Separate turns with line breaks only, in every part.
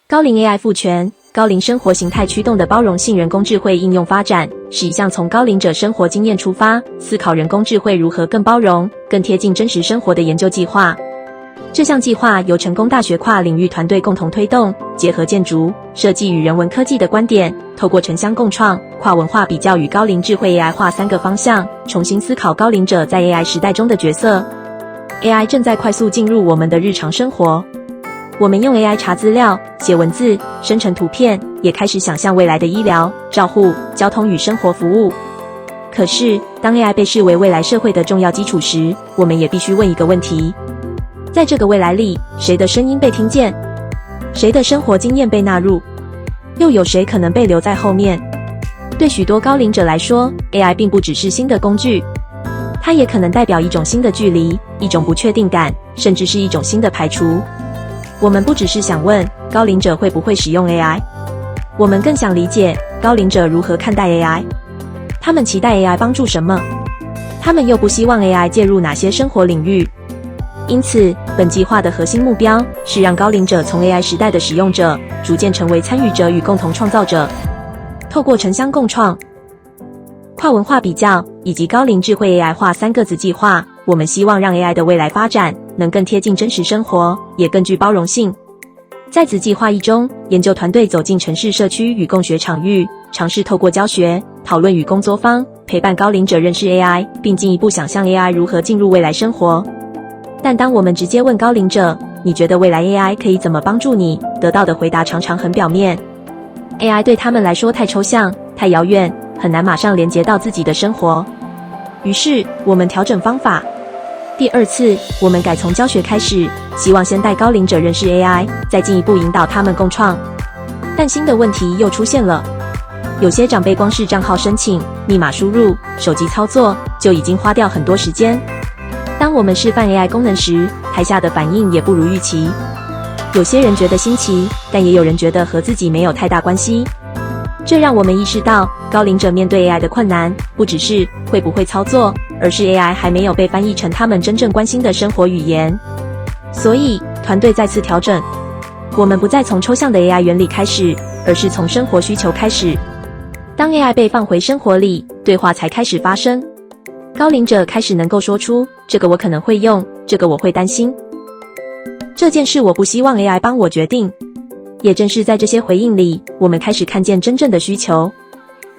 高龄 AI 赋权、高龄生活形态驱动的包容性人工智慧应用发展，是一项从高龄者生活经验出发，思考人工智慧如何更包容、更贴近真实生活的研究计划。这项计划由成功大学跨领域团队共同推动，结合建筑、设计与人文科技的观点，透过城乡共创、跨文化比较与高龄智慧 AI 化3个方向，重新思考高龄者在 AI 时代中的角色。AI 正在快速进入我们的日常生活。我们用 AI 查资料、写文字、生成图片，也开始想象未来的医疗、照护、交通与生活服务。可是，当 AI 被视为未来社会的重要基础时，我们也必须问一个问题：在这个未来里，谁的声音被听见？谁的生活经验被纳入？又有谁可能被留在后面？对许多高龄者来说， AI 并不只是新的工具，它也可能代表一种新的距离，一种不确定感，甚至是一种新的排除。我们不只是想问高龄者会不会使用 AI， 我们更想理解高龄者如何看待 AI， 他们期待 AI 帮助什么，他们又不希望 AI 介入哪些生活领域。因此，本计划的核心目标是让高龄者从 AI 时代的使用者，逐渐成为参与者与共同创造者。透过城乡共创、跨文化比较以及高龄智慧 AI 化3个子计划，我们希望让 AI 的未来发展能更贴近真实生活，也更具包容性。在子计划1中，研究团队走进城市社区与共学场域，尝试透过教学、讨论与工作坊，陪伴高龄者认识 AI， 并进一步想象 AI 如何进入未来生活。但当我们直接问高龄者，你觉得未来 AI 可以怎么帮助你？得到的回答常常很表面。AI 对他们来说太抽象、太遥远，很难马上连接到自己的生活。于是，我们调整方法。第2次，我们改从教学开始，希望先带高龄者认识 AI， 再进一步引导他们共创。但新的问题又出现了。有些长辈光是账号申请、密码输入、手机操作，就已经花掉很多时间。当我们示范 AI 功能时，台下的反应也不如预期。有些人觉得新奇，但也有人觉得和自己没有太大关系。这让我们意识到，高龄者面对 AI 的困难，不只是会不会操作，而是 AI 还没有被翻译成他们真正关心的生活语言。所以，团队再次调整，我们不再从抽象的 AI 原理开始，而是从生活需求开始。当 AI 被放回生活里，对话才开始发生。高龄者开始能够说出，这个我可能会用，这个我会担心。这件事我不希望 AI 帮我决定。也正是在这些回应里，我们开始看见真正的需求。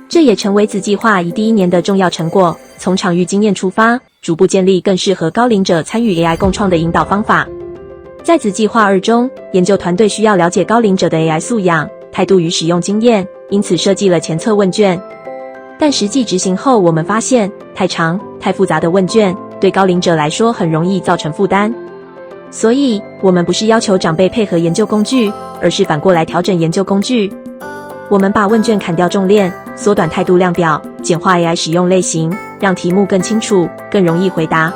这也成为子计划第1年的重要成果，从场域经验出发，逐步建立更适合高龄者参与 AI 共创的引导方法。在子计划2中，研究团队需要了解高龄者的 AI 素养、态度与使用经验，因此设计了前测问卷。但实际执行后，我们发现太长、太复杂的问卷对高龄者来说很容易造成负担。所以，我们不是要求长辈配合研究工具，而是反过来调整研究工具。我们把问卷砍掉重练，缩短态度量表，简化 AI 使用类型，让题目更清楚、更容易回答。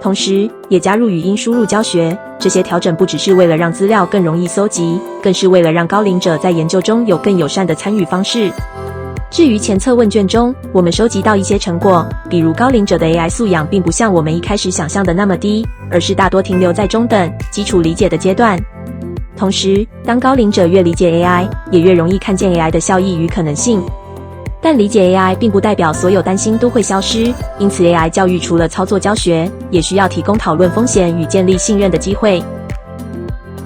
同时，也加入语音输入教学。这些调整不只是为了让资料更容易搜集，更是为了让高龄者在研究中有更友善的参与方式。至于前测问卷中，我们收集到一些成果，比如高龄者的 AI 素养并不像我们一开始想象的那么低，而是大多停留在中等、基础理解的阶段。同时，当高龄者越理解 AI， 也越容易看见 AI 的效益与可能性。但理解 AI 并不代表所有担心都会消失，因此 AI 教育除了操作教学，也需要提供讨论风险与建立信任的机会。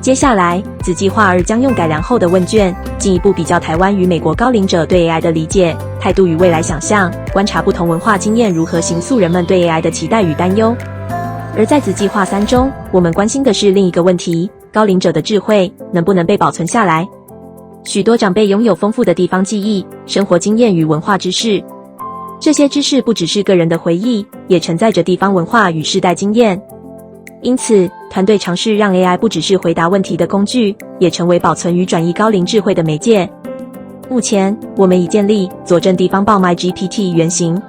接下来，子计划2将用改良后的问卷，进一步比较台湾与美国高龄者对 AI 的理解、态度与未来想象，观察不同文化经验如何形塑人们对 AI 的期待与担忧。而在子计划3中，我们关心的是另一个问题：高龄者的智慧能不能被保存下来？许多长辈拥有丰富的地方记忆、生活经验与文化知识，这些知识不只是个人的回忆，也承载着地方文化与世代经验。因此，团队尝试让 AI 不只是回答问题的工具，也成为保存与转移高龄智慧的媒介。目前，我们已建立佐证地方报 MyGPT 原型，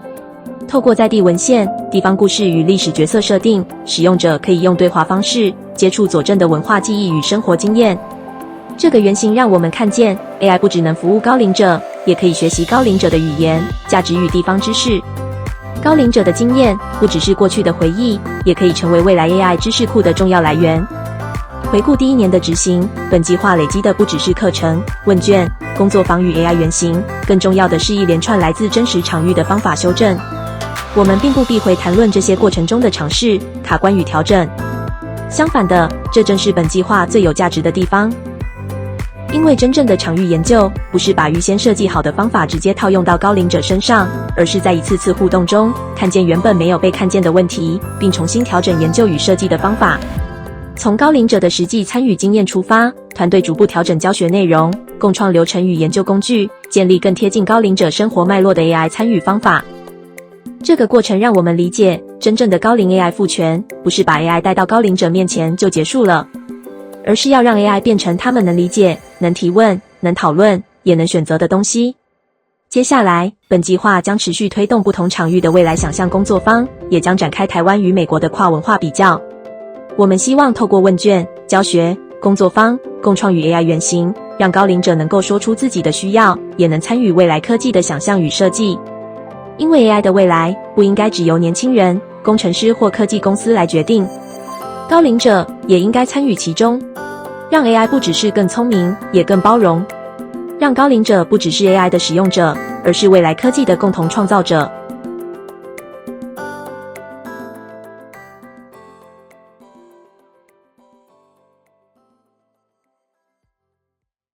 透过在地文献、地方故事与历史角色设定，使用者可以用对话方式接触佐证的文化记忆与生活经验。这个原型让我们看见 AI 不只能服务高龄者，也可以学习高龄者的语言、价值与地方知识。高龄者的经验不只是过去的回忆，也可以成为未来 AI 知识库的重要来源。回顾第1年的执行，本计划累积的不只是课程、问卷、工作坊与 AI 原型，更重要的是一连串来自真实场域的方法修正。我们并不避讳谈论这些过程中的尝试、卡关与调整。相反的，这正是本计划最有价值的地方。因为真正的场域研究，不是把预先设计好的方法直接套用到高龄者身上，而是在一次次互动中，看见原本没有被看见的问题，并重新调整研究与设计的方法。从高龄者的实际参与经验出发，团队逐步调整教学内容，共创流程与研究工具，建立更贴近高龄者生活脉络的 AI 参与方法。这个过程让我们理解，真正的高龄 AI 赋权，不是把 AI 带到高龄者面前就结束了，而是要让 AI 变成他们能理解、能提问、能讨论，也能选择的东西。接下来，本计划将持续推动不同场域的未来想象工作坊，也将展开台湾与美国的跨文化比较。我们希望透过问卷、教学、工作坊、共创与 AI 原型，让高龄者能够说出自己的需要，也能参与未来科技的想象与设计。因为 AI 的未来不应该只由年轻人、工程师或科技公司来决定，高龄者也应该参与其中，让 AI 不只是更聪明，也更包容，让高龄者不只是 AI 的使用者，而是未来科技的共同创造者。